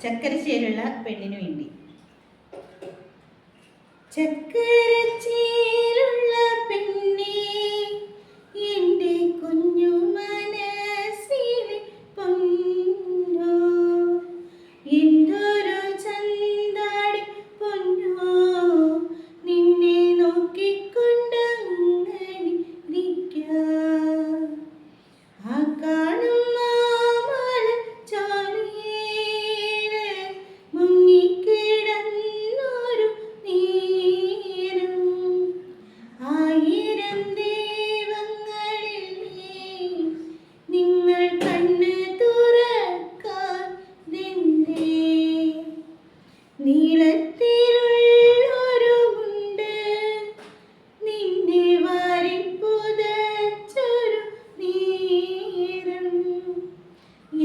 ചക്കരശ്ശേരിയുള്ള പെണ്ണിനു വേണ്ടി. ചക്കരശ്ശേരിയുള്ള പെണ്ണേ, എൻ്റെ കുഞ്ഞു മനസ്സിലെ പൊന്നോ, എന്തൊരു ചന്താടി പൊന്നോ, നിന്നെ നോക്കിക്കൊണ്ടങ്ങനെ ഇരിക്കാം. ആ കാണുന്ന മലച്ചാടിയേറെ മുങ്ങിക്കിടന്നൊരു നേരം, ആയിരം ദൈവങ്ങളിൽ നിങ്ങൾ കണ്ണ് തുറക്കാതെന്തേ, നീളത്തിലുള്ളൊരു മുണ്ട് നിന്നെ വാരി പുതച്ചൊരു നേരം,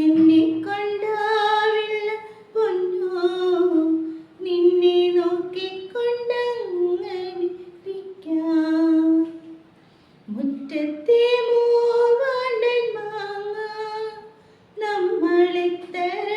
എന്നെ കൊണ്ടാവില്ല പൊന്നോ, നിന്നെ നോക്കിക്കൊണ്ടങ്ങനെ ഇരിക്കാം. മുറ്റത്തെ മൂവാണ്ടൻ മാങ്ങ നമ്മളെത്ര